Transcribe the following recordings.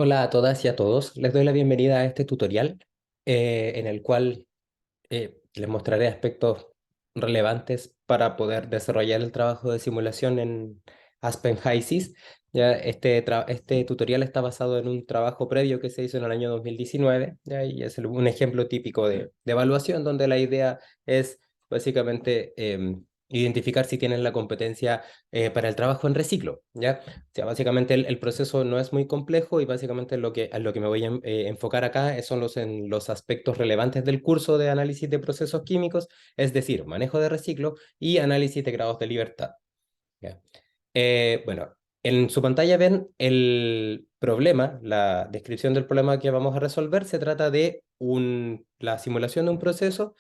Hola a todas y a todos. Les doy la bienvenida a este tutorial en el cual les mostraré aspectos relevantes para poder desarrollar el trabajo de simulación en Aspen HYSYS. Ya, este tutorial está basado en un trabajo previo que se hizo en el año 2019, ya, y es un ejemplo típico de evaluación donde la idea es básicamente identificar si tienen la competencia para el trabajo en reciclo. ¿Ya? O sea, básicamente el proceso no es muy complejo y básicamente a lo que me voy a enfocar acá son en los aspectos relevantes del curso de análisis de procesos químicos, es decir, manejo de reciclo y análisis de grados de libertad. ¿Ya? Bueno, en su pantalla ven el problema, la descripción del problema que vamos a resolver. Se trata de la simulación de un proceso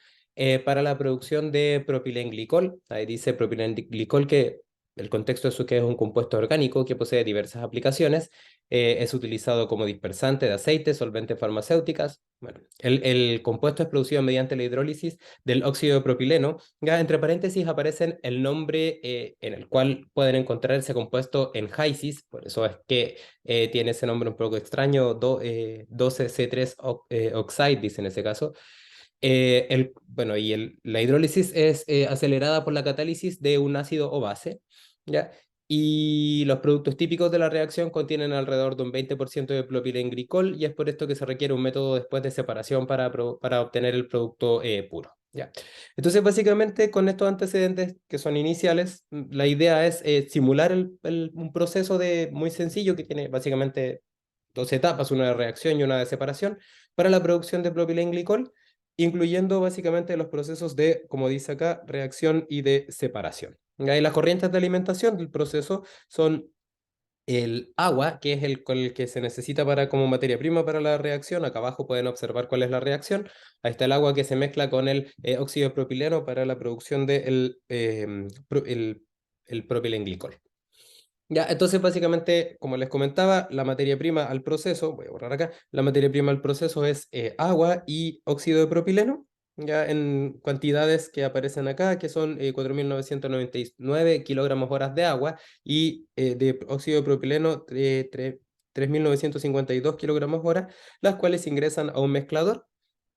para la producción de propilenglicol. Ahí dice propilenglicol que el contexto es que es un compuesto orgánico que posee diversas aplicaciones. Es utilizado como dispersante de aceites, solventes farmacéuticas. Bueno, el compuesto es producido mediante la hidrólisis del óxido de propileno. Ya, entre paréntesis aparecen el nombre en el cual pueden encontrar ese compuesto en HYSYS, por eso es que tiene ese nombre un poco extraño, 12C3 oxide, dice en ese caso. Bueno, y la hidrólisis es acelerada por la catálisis de un ácido o base, ¿ya? Y los productos típicos de la reacción contienen alrededor de un 20% de propilenglicol y es por esto que se requiere un método después de separación para obtener el producto puro, ¿ya? Entonces, básicamente, con estos antecedentes que son iniciales, la idea es simular un proceso muy sencillo que tiene básicamente dos etapas, una de reacción y una de separación, para la producción de propilenglicol, incluyendo básicamente los procesos de, como dice acá, reacción y de separación. Y las corrientes de alimentación del proceso son el agua, que es con el que se necesita como materia prima para la reacción. Acá abajo pueden observar cuál es la reacción. Ahí está el agua que se mezcla con el óxido de propileno para la producción del el propilenglicol. Ya, entonces básicamente, como les comentaba, la materia prima al proceso, voy a borrar acá, la materia prima al proceso es agua y óxido de propileno, ya en cantidades que aparecen acá, que son 4.999 kilogramos horas de agua y de óxido de propileno 3.952 kilogramos horas, las cuales ingresan a un mezclador,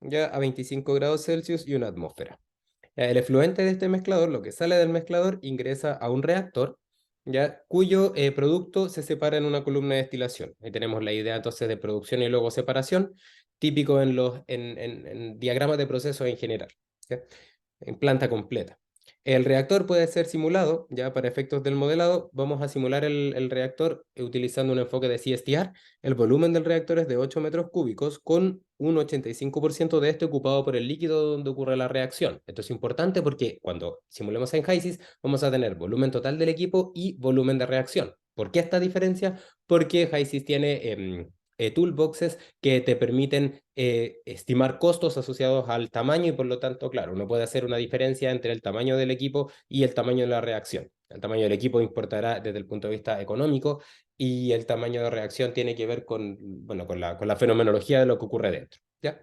ya a 25 grados Celsius y una atmósfera. Ya, el efluente de este mezclador, lo que sale del mezclador, ingresa a un reactor, ya, cuyo producto se separa en una columna de destilación. Ahí tenemos la idea entonces de producción y luego separación, típico en diagramas de procesos en general, ¿ya? En planta completa. El reactor puede ser simulado, ya para efectos del modelado, vamos a simular el reactor utilizando un enfoque de CSTR. El volumen del reactor es de 8 metros cúbicos, con un 85% de este ocupado por el líquido donde ocurre la reacción. Esto es importante porque cuando simulemos en HYSYS vamos a tener volumen total del equipo y volumen de reacción. ¿Por qué esta diferencia? Porque HYSYS tiene toolboxes que te permiten estimar costos asociados al tamaño y por lo tanto, claro, uno puede hacer una diferencia entre el tamaño del equipo y el tamaño de la reacción. El tamaño del equipo importará desde el punto de vista económico y el tamaño de reacción tiene que ver bueno, con la fenomenología de lo que ocurre dentro, ¿ya?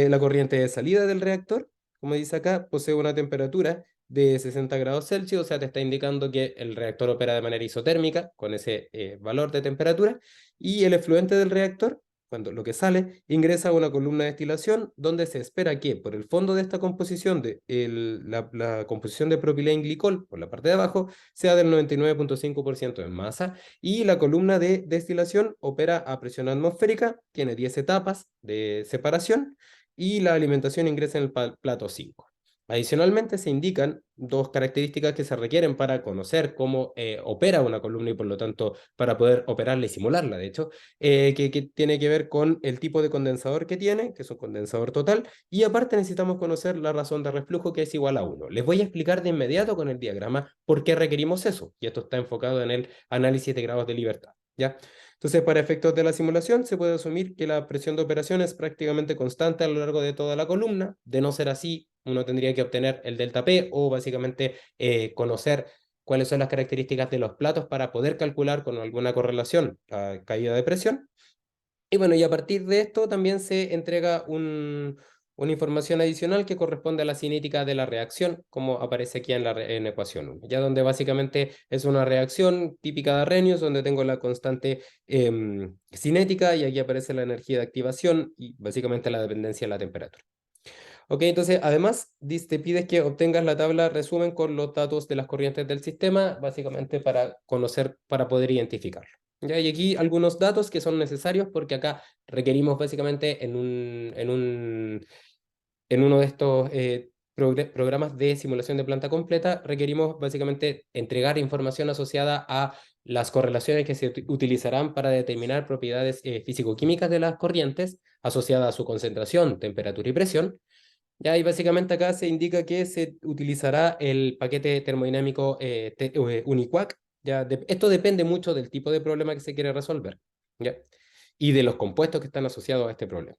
La corriente de salida del reactor, como dice acá, posee una temperatura de 60 grados Celsius, o sea, te está indicando que el reactor opera de manera isotérmica con ese valor de temperatura, y el efluente del reactor, cuando lo que sale, ingresa a una columna de destilación donde se espera que por el fondo de esta composición, la composición de propilenglicol, por la parte de abajo, sea del 99,5% en masa, y la columna de destilación opera a presión atmosférica, tiene 10 etapas de separación y la alimentación ingresa en el plato 5. Adicionalmente, se indican dos características que se requieren para conocer cómo opera una columna y por lo tanto para poder operarla y simularla, de hecho, que tiene que ver con el tipo de condensador que tiene, que es un condensador total, y aparte necesitamos conocer la razón de reflujo que es igual a 1. Les voy a explicar de inmediato con el diagrama por qué requerimos eso, y esto está enfocado en el análisis de grados de libertad, ¿ya? Entonces, para efectos de la simulación, se puede asumir que la presión de operación es prácticamente constante a lo largo de toda la columna. De no ser así, uno tendría que obtener el delta P o básicamente conocer cuáles son las características de los platos para poder calcular con alguna correlación la caída de presión. Y bueno, y a partir de esto también se entrega una información adicional que corresponde a la cinética de la reacción, como aparece aquí en en ecuación 1, ya donde básicamente es una reacción típica de Arrhenius, donde tengo la constante cinética y aquí aparece la energía de activación y básicamente la dependencia de la temperatura. Ok, entonces además te pides que obtengas la tabla resumen con los datos de las corrientes del sistema, básicamente para conocer, para poder identificarlo. ¿Ya? Y aquí algunos datos que son necesarios porque acá requerimos básicamente en uno de estos programas de simulación de planta completa, requerimos básicamente entregar información asociada a las correlaciones que se utilizarán para determinar propiedades físico-químicas de las corrientes asociadas a su concentración, temperatura y presión. Ya, y básicamente acá se indica que se utilizará el paquete termodinámico UNIQUAC. Ya, esto depende mucho del tipo de problema que se quiere resolver, ¿ya? Y de los compuestos que están asociados a este problema.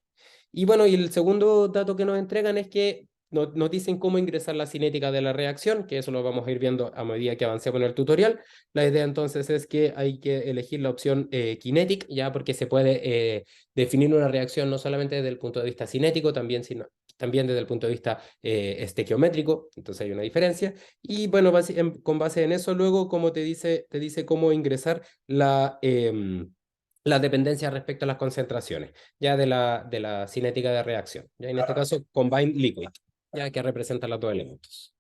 Y bueno, y el segundo dato que nos entregan es que nos dicen cómo ingresar la cinética de la reacción, que eso lo vamos a ir viendo a medida que avancemos en el tutorial. La idea entonces es que hay que elegir la opción kinetic, ya porque se puede definir una reacción no solamente desde el punto de vista cinético, también desde el punto de vista estequiométrico, entonces hay una diferencia. Y bueno, con base en eso, luego, como te dice cómo ingresar la dependencia respecto a las concentraciones, ya de la cinética de reacción. Ya en este caso, combined liquid, ya que representa los dos elementos.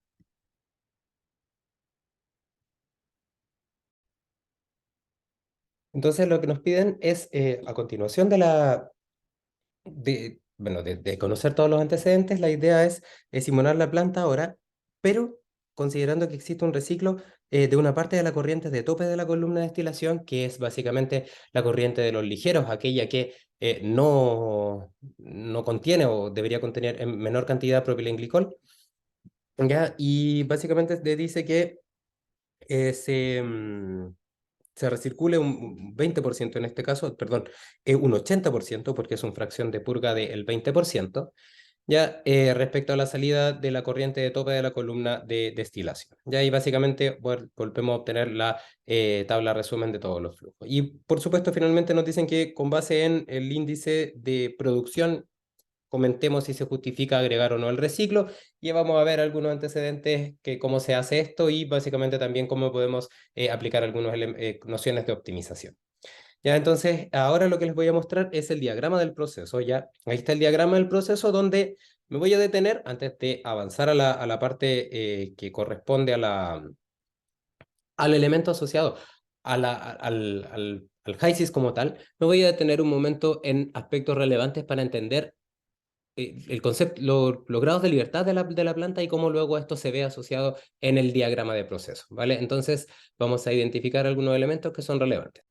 Entonces, lo que nos piden es, a continuación bueno, de conocer todos los antecedentes, la idea es simular la planta ahora, pero considerando que existe un reciclo de una parte de la corriente de tope de la columna de destilación, que es básicamente la corriente de los ligeros, aquella que no contiene o debería contener en menor cantidad propilenglicol, ¿ya? Y básicamente te dice que se recircule un 20% en este caso, perdón, un 80% porque es una fracción de purga del 20%, ya respecto a la salida de la corriente de tope de la columna de destilación. Ya y básicamente volvemos a obtener la tabla resumen de todos los flujos. Y por supuesto, finalmente nos dicen que con base en el índice de producción comentemos si se justifica agregar o no el reciclo y vamos a ver algunos antecedentes que cómo se hace esto y básicamente también cómo podemos aplicar algunas nociones de optimización. Ya, entonces, ahora lo que les voy a mostrar es el diagrama del proceso. Ya, ahí está el diagrama del proceso donde me voy a detener antes de avanzar a a la parte que corresponde a al elemento asociado al HYSIS como tal. Me voy a detener un momento en aspectos relevantes para entender el concepto, los grados de libertad de la planta y cómo luego esto se ve asociado en el diagrama de proceso, ¿vale? Entonces, vamos a identificar algunos elementos que son relevantes.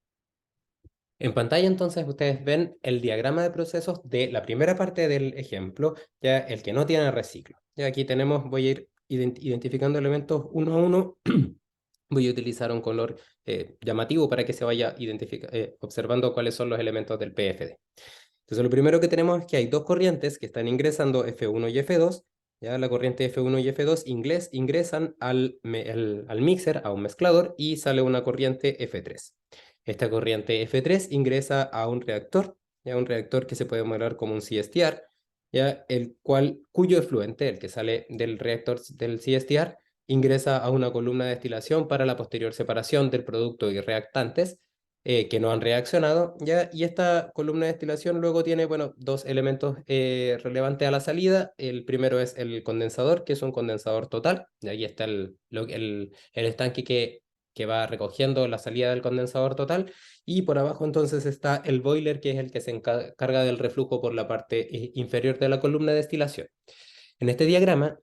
En pantalla, entonces, ustedes ven el diagrama de procesos de la primera parte del ejemplo, ya el que no tiene reciclo. Ya aquí tenemos, voy a ir identificando elementos uno a uno. Voy a utilizar un color llamativo para que se vaya observando cuáles son los elementos del PFD. Entonces, lo primero que tenemos es que hay dos corrientes que están ingresando F1 y F2. Ya la corriente F1 y F2 ingresan al mixer, a un mezclador, y sale una corriente F3. Esta corriente F3 ingresa a un reactor, ya un reactor que se puede modelar como un CSTR, ya cuyo efluente, el que sale del reactor del CSTR, ingresa a una columna de destilación para la posterior separación del producto y reactantes que no han reaccionado, ¿ya? Y esta columna de destilación luego tiene, bueno, dos elementos relevantes a la salida. El primero es el condensador, que es un condensador total, y ahí está el estanque que va recogiendo la salida del condensador total, y por abajo entonces está el boiler, que es el que se encarga del reflujo por la parte inferior de la columna de destilación. En este diagrama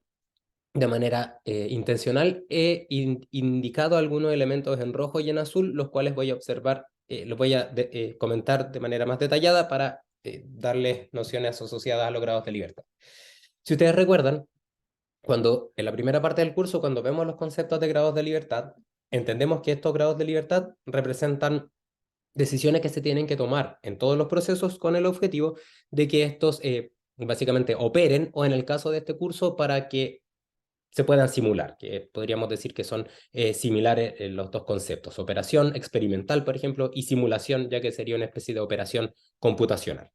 de manera intencional, he indicado algunos elementos en rojo y en azul, los cuales voy a observar, los voy a comentar de manera más detallada para darles nociones asociadas a los grados de libertad. Si ustedes recuerdan, cuando en la primera parte del curso, cuando vemos los conceptos de grados de libertad, entendemos que estos grados de libertad representan decisiones que se tienen que tomar en todos los procesos con el objetivo de que estos básicamente operen, o en el caso de este curso, para que se puedan simular, que podríamos decir que son similares los dos conceptos, operación experimental, por ejemplo, y simulación, ya que sería una especie de operación computacional.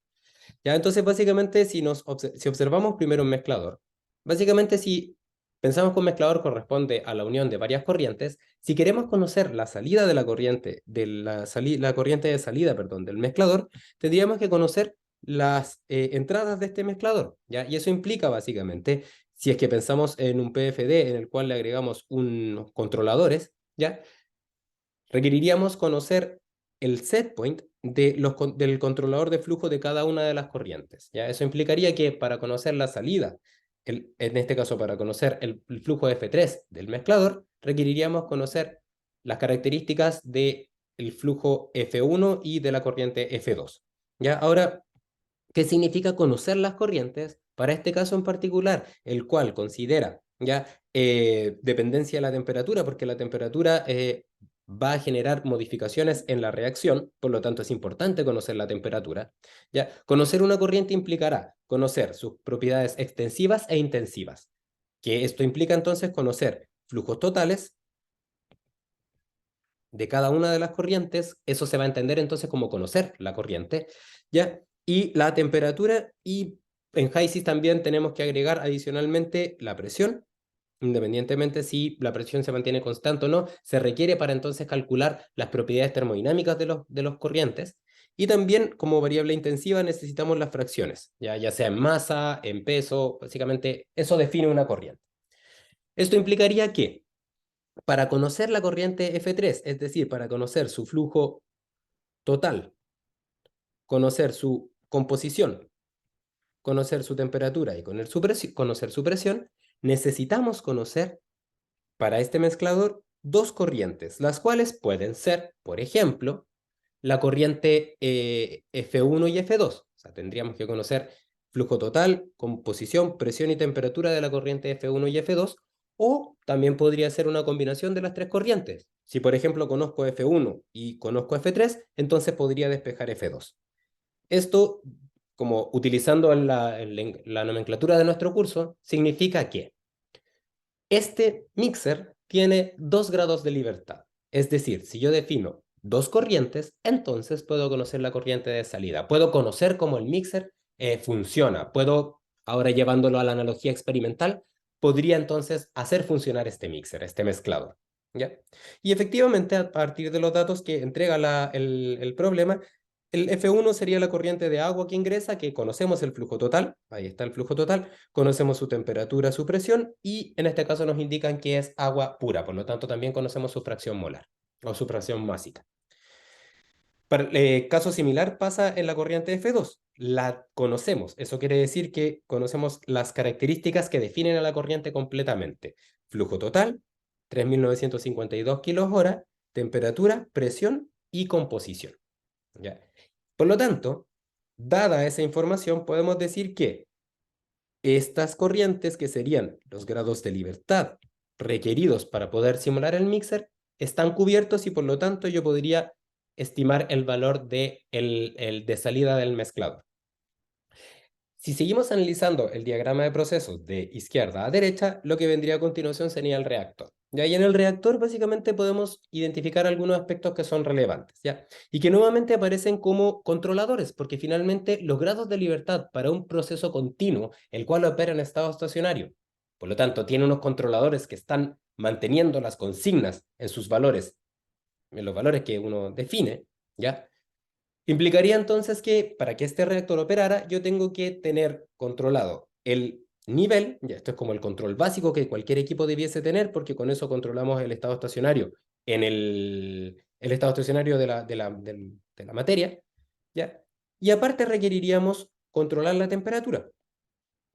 ¿Ya? Entonces, básicamente, si observamos primero un mezclador, básicamente si pensamos que un mezclador corresponde a la unión de varias corrientes, si queremos conocer la salida de la corriente, la corriente de salida, perdón, del mezclador, tendríamos que conocer las entradas de este mezclador, ¿ya? Y eso implica básicamente, si es que pensamos en un PFD en el cual le agregamos unos controladores, ¿ya? Requeriríamos conocer el set point del controlador de flujo de cada una de las corrientes, ¿ya? Eso implicaría que para conocer la salida, en este caso para conocer el flujo F3 del mezclador, requeriríamos conocer las características del flujo F1 y de la corriente F2, ¿ya? Ahora, ¿qué significa conocer las corrientes? Para este caso en particular, el cual considera ya dependencia de la temperatura, porque la temperatura va a generar modificaciones en la reacción, por lo tanto es importante conocer la temperatura. ¿Ya? Conocer una corriente implicará conocer sus propiedades extensivas e intensivas, que esto implica entonces conocer flujos totales de cada una de las corrientes. Eso se va a entender entonces como conocer la corriente, ¿ya? Y la temperatura, y en HYSYS también tenemos que agregar adicionalmente la presión, independientemente si la presión se mantiene constante o no, se requiere para entonces calcular las propiedades termodinámicas de los corrientes. Y también como variable intensiva necesitamos las fracciones, ya sea en masa, en peso, básicamente eso define una corriente. Esto implicaría que para conocer la corriente F3, es decir, para conocer su flujo total, conocer su composición, conocer su temperatura y conocer su presión, necesitamos conocer para este mezclador dos corrientes, las cuales pueden ser, por ejemplo, la corriente F1 y F2. O sea, tendríamos que conocer flujo total, composición, presión y temperatura de la corriente F1 y F2, o también podría ser una combinación de las tres corrientes. Si, por ejemplo, conozco F1 y conozco F3, entonces podría despejar F2. Esto, como utilizando la nomenclatura de nuestro curso, significa que este mixer tiene 2 grados de libertad. Es decir, si yo defino dos corrientes, entonces puedo conocer la corriente de salida. Puedo conocer cómo el mixer funciona. Puedo, ahora llevándolo a la analogía experimental, podría entonces hacer funcionar este mixer, este mezclador. ¿Ya? Y efectivamente, a partir de los datos que entrega el problema, el F1 sería la corriente de agua que ingresa, que conocemos el flujo total, ahí está el flujo total, conocemos su temperatura, su presión, y en este caso nos indican que es agua pura, por lo tanto también conocemos su fracción molar o su fracción másica. Para, caso similar pasa en la corriente F2, la conocemos, eso quiere decir que conocemos las características que definen a la corriente completamente. Flujo total, 3.952 kJ, temperatura, presión y composición. ¿Ya? Por lo tanto, dada esa información, podemos decir que estas corrientes, que serían los grados de libertad requeridos para poder simular el mixer, están cubiertos y por lo tanto yo podría estimar el valor de salida del mezclador. Si seguimos analizando el diagrama de procesos de izquierda a derecha, lo que vendría a continuación sería el reactor. ¿Ya? Y en el reactor básicamente podemos identificar algunos aspectos que son relevantes, ¿ya? Y que nuevamente aparecen como controladores, porque finalmente los grados de libertad para un proceso continuo, el cual opera en estado estacionario, por lo tanto tiene unos controladores que están manteniendo las consignas en sus valores, en los valores que uno define, ¿ya? Implicaría entonces que para que este reactor operara, yo tengo que tener controlado el nivel, ya esto es como el control básico que cualquier equipo debiese tener, porque con eso controlamos el estado estacionario en el estado estacionario de la materia, ¿ya? Y aparte requeriríamos controlar la temperatura,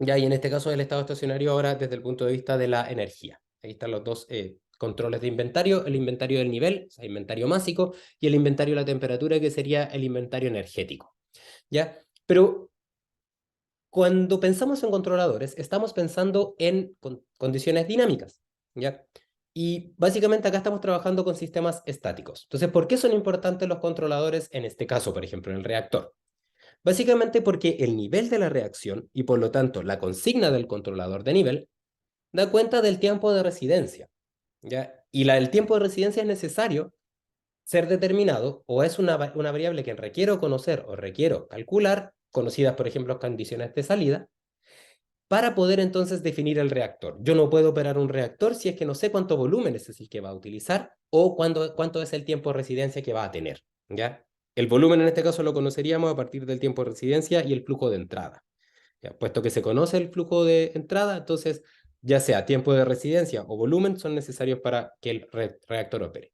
ya, y en este caso el estado estacionario ahora desde el punto de vista de la energía. Ahí están los dos controles de inventario, el inventario del nivel, o sea, inventario másico, y el inventario de la temperatura, que sería el inventario energético. ¿Ya? Pero cuando pensamos en controladores, estamos pensando en condiciones dinámicas. ¿Ya? Y básicamente acá estamos trabajando con sistemas estáticos. Entonces, ¿por qué son importantes los controladores en este caso, por ejemplo, en el reactor? Básicamente porque el nivel de la reacción y por lo tanto la consigna del controlador de nivel da cuenta del tiempo de residencia, ¿ya? Y el tiempo de residencia es necesario ser determinado, o es una variable que requiero conocer o requiero calcular conocidas, por ejemplo, condiciones de salida, para poder entonces definir el reactor. Yo no puedo operar un reactor si es que no sé cuánto volumen es el que va a utilizar o cuánto es el tiempo de residencia que va a tener, ¿ya? El volumen en este caso lo conoceríamos a partir del tiempo de residencia y el flujo de entrada. ¿Ya? Puesto que se conoce el flujo de entrada, entonces ya sea tiempo de residencia o volumen son necesarios para que el reactor opere.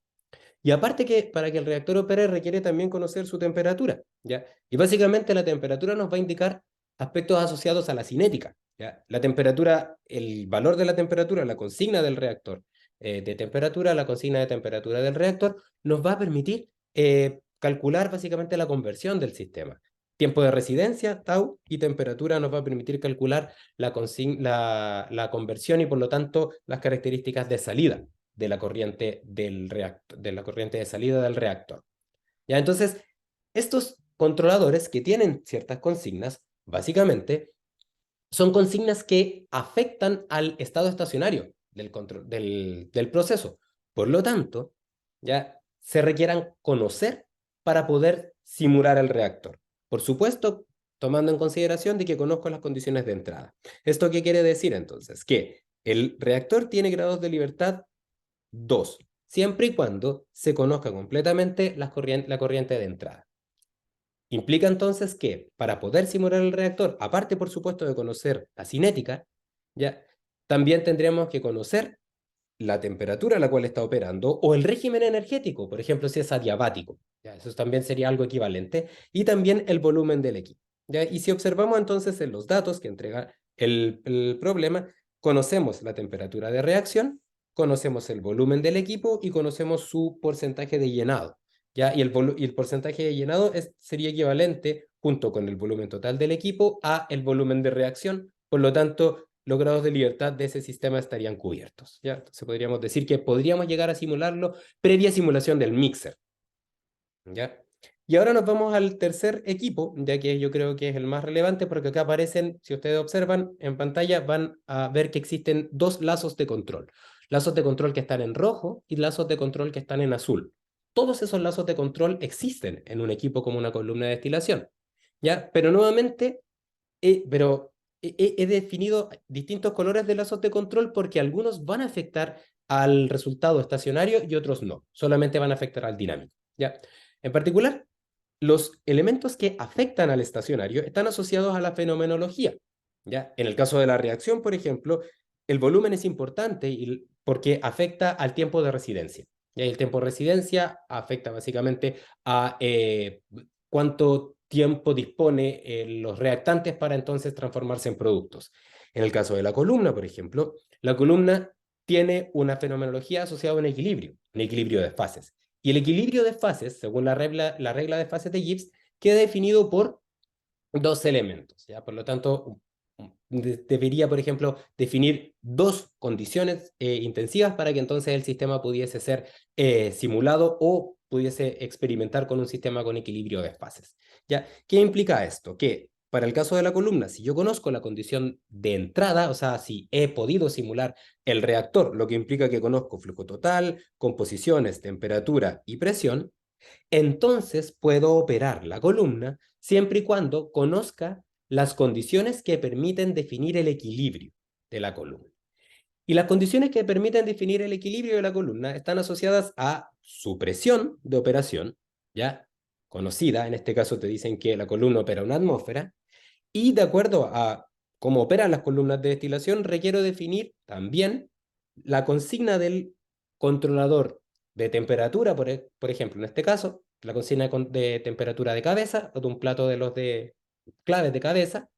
Y aparte que para que el reactor opere requiere también conocer su temperatura, ¿ya? Y básicamente la temperatura nos va a indicar aspectos asociados a la cinética, ¿ya? La temperatura, el valor de la temperatura, la consigna del reactor de temperatura, la consigna de temperatura del reactor, nos va a permitir calcular básicamente la conversión del sistema. Tiempo de residencia, tau, y temperatura nos va a permitir calcular la conversión y por lo tanto las características de salida de la corriente del reactor, de la corriente de salida del reactor. ¿Ya? Entonces, estos controladores que tienen ciertas consignas, básicamente, son consignas que afectan al estado estacionario del proceso. Por lo tanto, ya se requieran conocer para poder simular el reactor. Por supuesto, tomando en consideración de que conozco las condiciones de entrada. ¿Esto qué quiere decir entonces? Que el reactor tiene grados de libertad 2, siempre y cuando se conozca completamente la corriente de entrada. Implica entonces que para poder simular el reactor, aparte por supuesto de conocer la cinética, ya, también tendríamos que conocer la temperatura a la cual está operando o el régimen energético, por ejemplo, si es adiabático. ¿Ya? Eso también sería algo equivalente. Y también el volumen del equipo. ¿Ya? Y si observamos entonces en los datos que entrega el problema, conocemos la temperatura de reacción, conocemos el volumen del equipo y conocemos su porcentaje de llenado. ¿Ya? Y el porcentaje de llenado sería equivalente, junto con el volumen total del equipo, a el volumen de reacción. Por lo tanto, los grados de libertad de ese sistema estarían cubiertos, ¿ya? Entonces podríamos decir que podríamos llegar a simularlo previa simulación del mixer, ¿ya? Y ahora nos vamos al tercer equipo, ya que yo creo que es el más relevante, porque acá aparecen, si ustedes observan en pantalla, van a ver que existen dos lazos de control. Lazos de control que están en rojo y lazos de control que están en azul. Todos esos lazos de control existen en un equipo como una columna de destilación, ¿ya? Pero nuevamente, he definido distintos colores de lazos de control porque algunos van a afectar al resultado estacionario y otros no. Solamente van a afectar al dinámico, ¿ya? En particular, los elementos que afectan al estacionario están asociados a la fenomenología, ¿ya? En el caso de la reacción, por ejemplo, el volumen es importante porque afecta al tiempo de residencia. Y el tiempo de residencia afecta básicamente a cuánto tiempo dispone los reactantes para entonces transformarse en productos. En el caso de la columna, por ejemplo, la columna tiene una fenomenología asociada a un equilibrio de fases. Y el equilibrio de fases, según la regla de fases de Gibbs, queda definido por dos elementos, ¿ya? Por lo tanto, debería, por ejemplo, definir dos condiciones intensivas para que entonces el sistema pudiese ser simulado o pudiese experimentar con un sistema con equilibrio de fases, ¿ya? ¿Qué implica esto? Que para el caso de la columna, si yo conozco la condición de entrada, o sea, si he podido simular el reactor, lo que implica que conozco flujo total, composiciones, temperatura y presión, entonces puedo operar la columna siempre y cuando conozca las condiciones que permiten definir el equilibrio de la columna. Y las condiciones que permiten definir el equilibrio de la columna están asociadas a su presión de operación, ya conocida, en este caso te dicen que la columna opera una atmósfera, y de acuerdo a cómo operan las columnas de destilación, requiero definir también la consigna del controlador de temperatura, por ejemplo, en este caso, la consigna de temperatura de cabeza, o de un plato de los de claves de cabeza,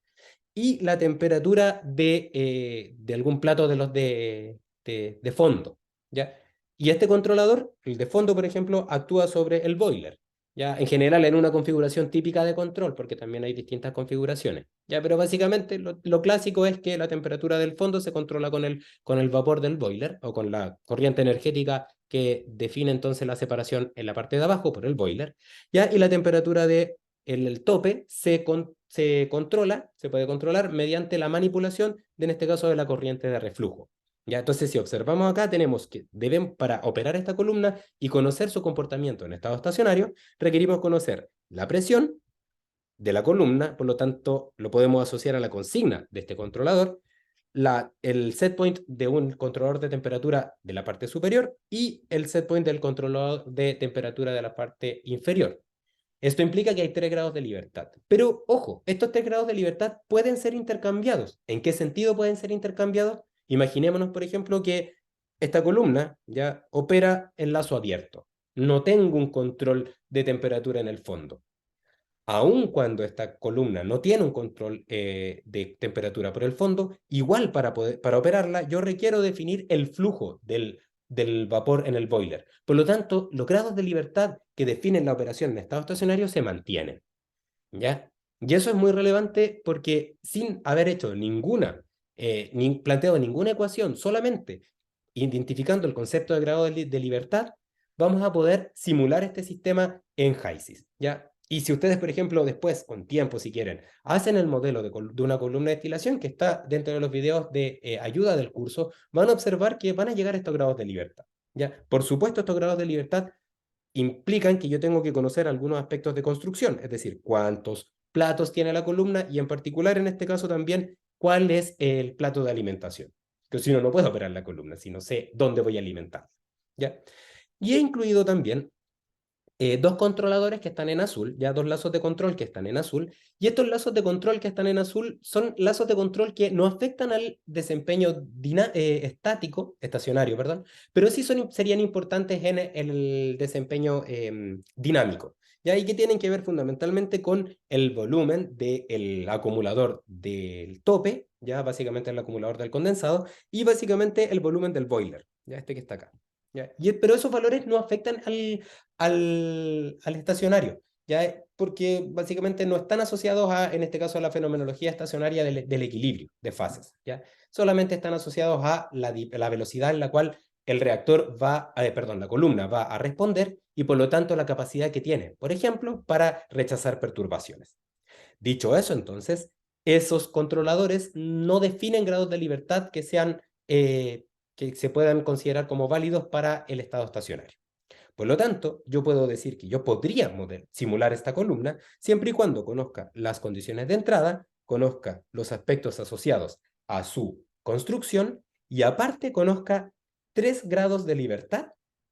y la temperatura de algún plato de los de fondo, ¿ya? Y este controlador, el de fondo, por ejemplo, actúa sobre el boiler, ¿ya? En general en una configuración típica de control, porque también hay distintas configuraciones, ¿ya? Pero básicamente lo clásico es que la temperatura del fondo se controla con el vapor del boiler o con la corriente energética que define entonces la separación en la parte de abajo por el boiler, ¿ya? Y la temperatura de el tope se puede controlar mediante la manipulación, en este caso, de la corriente de reflujo. ¿Ya? Entonces, si observamos acá, tenemos que para operar esta columna y conocer su comportamiento en estado estacionario, requerimos conocer la presión, de la columna, por lo tanto, lo podemos asociar a la consigna de este controlador, el set point de un controlador de temperatura de la parte superior y el set point del controlador de temperatura de la parte inferior. Esto implica que hay 3 grados de libertad. Pero, ojo, estos 3 grados de libertad pueden ser intercambiados. ¿En qué sentido pueden ser intercambiados? Imaginémonos, por ejemplo, que esta columna ya opera en lazo abierto. No tengo un control de temperatura en el fondo. Aun cuando esta columna no tiene un control de temperatura por el fondo, igual para operarla yo requiero definir el flujo del vapor en el boiler. Por lo tanto, los grados de libertad que definen la operación en estado estacionario se mantienen, ¿ya? Y eso es muy relevante porque sin haber hecho ni planteado ninguna ecuación, solamente identificando el concepto de grado de libertad, vamos a poder simular este sistema en HYSYS, ¿ya? Y si ustedes, por ejemplo, después, con tiempo, si quieren, hacen el modelo de una columna de destilación que está dentro de los videos de ayuda del curso, van a observar que van a llegar a estos grados de libertad, ¿ya? Por supuesto, estos grados de libertad implican que yo tengo que conocer algunos aspectos de construcción, es decir, cuántos platos tiene la columna y en particular en este caso también cuál es el plato de alimentación. Que si no, no puedo operar la columna, si no sé dónde voy a alimentar. ¿Ya? Y he incluido también 2 controladores que están en azul, ya 2 lazos de control que están en azul, y estos lazos de control que están en azul son lazos de control que no afectan al desempeño estático, estacionario, perdón, pero sí serían importantes en el desempeño dinámico, ¿ya? Y que tienen que ver fundamentalmente con el volumen del acumulador del tope, ya básicamente el acumulador del condensado, y básicamente el volumen del boiler, ya este que está acá. ¿Ya? Pero esos valores no afectan al estacionario, ¿ya? Porque básicamente no están asociados en este caso, a la fenomenología estacionaria del equilibrio de fases, ¿ya? Solamente están asociados a la velocidad en la cual el reactor perdón, la columna va a responder y por lo tanto la capacidad que tiene, por ejemplo, para rechazar perturbaciones. Dicho eso, entonces, esos controladores no definen grados de libertad que se puedan considerar como válidos para el estado estacionario. Por lo tanto, yo puedo decir que yo podría simular esta columna siempre y cuando conozca las condiciones de entrada, conozca los aspectos asociados a su construcción y aparte conozca 3 grados de libertad,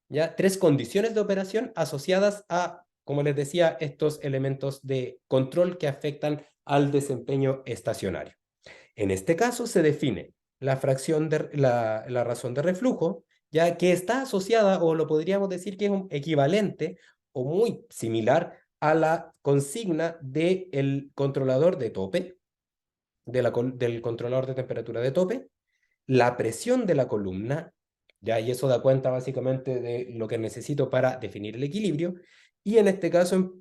¿ya? 3 condiciones de operación asociadas a, como les decía, estos elementos de control que afectan al desempeño estacionario. En este caso se define la fracción de la razón de reflujo, ya que está asociada, o lo podríamos decir que es un equivalente o muy similar a la consigna del controlador de tope, del controlador de temperatura de tope, la presión de la columna, ya, y eso da cuenta básicamente de lo que necesito para definir el equilibrio, y en este caso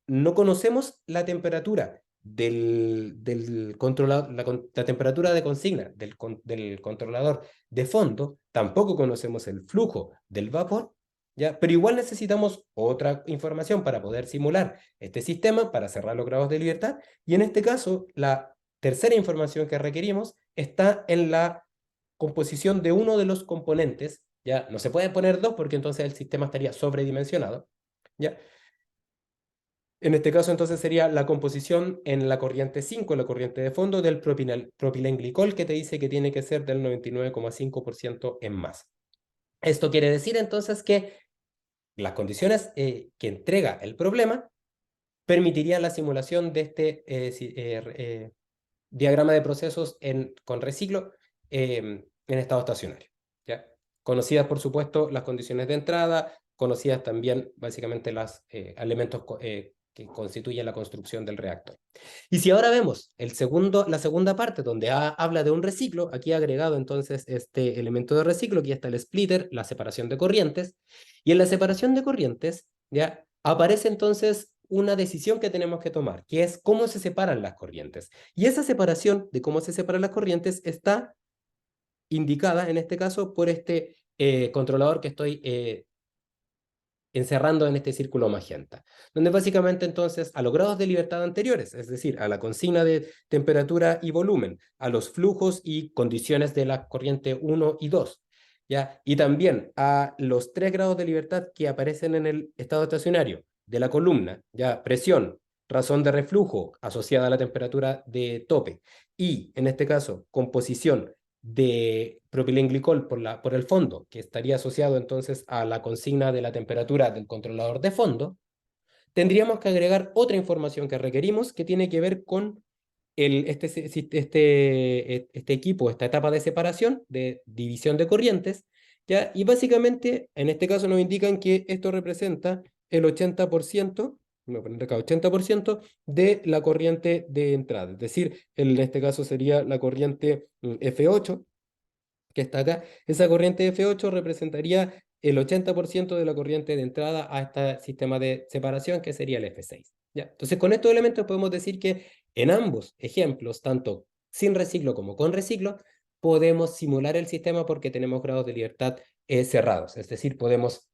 no conocemos la temperatura del controlador, la temperatura de consigna del controlador de fondo, tampoco conocemos el flujo del vapor, ¿ya? Pero igual necesitamos otra información para poder simular este sistema, para cerrar los grados de libertad, y en este caso la tercera información que requerimos está en la composición de uno de los componentes, ya no se puede poner dos porque entonces el sistema estaría sobredimensionado, ya. En este caso entonces sería la composición en la corriente 5, la corriente de fondo del propilenglicol que te dice que tiene que ser del 99,5% en masa. Esto quiere decir entonces que las condiciones que entrega el problema permitirían la simulación de este diagrama de procesos con reciclo en estado estacionario, ¿ya? Conocidas, por supuesto, las condiciones de entrada, conocidas también básicamente los elementos que constituyen la construcción del reactor. Y si ahora vemos la segunda parte donde habla de un reciclo, aquí he agregado entonces este elemento de reciclo, aquí está el splitter, la separación de corrientes, y en la separación de corrientes ya aparece entonces una decisión que tenemos que tomar, que es cómo se separan las corrientes. Y esa separación de cómo se separan las corrientes está indicada, en este caso, por este controlador que estoy encerrando en este círculo magenta, donde básicamente entonces a los grados de libertad anteriores, es decir, a la consigna de temperatura y volumen, a los flujos y condiciones de la corriente 1 y 2, ¿ya? Y también a los 3 grados de libertad que aparecen en el estado estacionario de la columna, ya presión, razón de reflujo asociada a la temperatura de tope y, en este caso, composición de propilenglicol por el fondo, que estaría asociado entonces a la consigna de la temperatura del controlador de fondo, tendríamos que agregar otra información que requerimos que tiene que ver con este equipo, esta etapa de separación, de división de corrientes, ¿ya? Y básicamente, en este caso nos indican que esto representa el 80%, voy a poner acá, 80% de la corriente de entrada, es decir, en este caso sería la corriente F8, que está acá. Esa corriente F8 representaría el 80% de la corriente de entrada a este sistema de separación, que sería el F6. ¿Ya? Entonces, con estos elementos podemos decir que en ambos ejemplos, tanto sin reciclo como con reciclo, podemos simular el sistema porque tenemos grados de libertad cerrados, es decir, podemos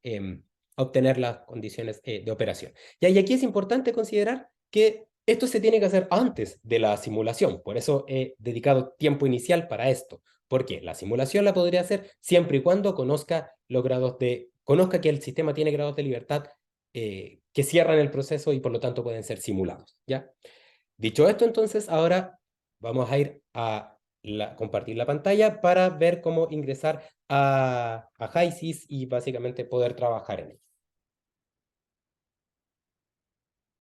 obtener las condiciones de operación. ¿Ya? Y aquí es importante considerar que esto se tiene que hacer antes de la simulación, por eso he dedicado tiempo inicial para esto. Porque la simulación la podría hacer siempre y cuando conozca que el sistema tiene grados de libertad que cierran el proceso y por lo tanto pueden ser simulados, ¿ya? Dicho esto, entonces, ahora vamos a ir a compartir la pantalla para ver cómo ingresar a HYSYS y básicamente poder trabajar en él.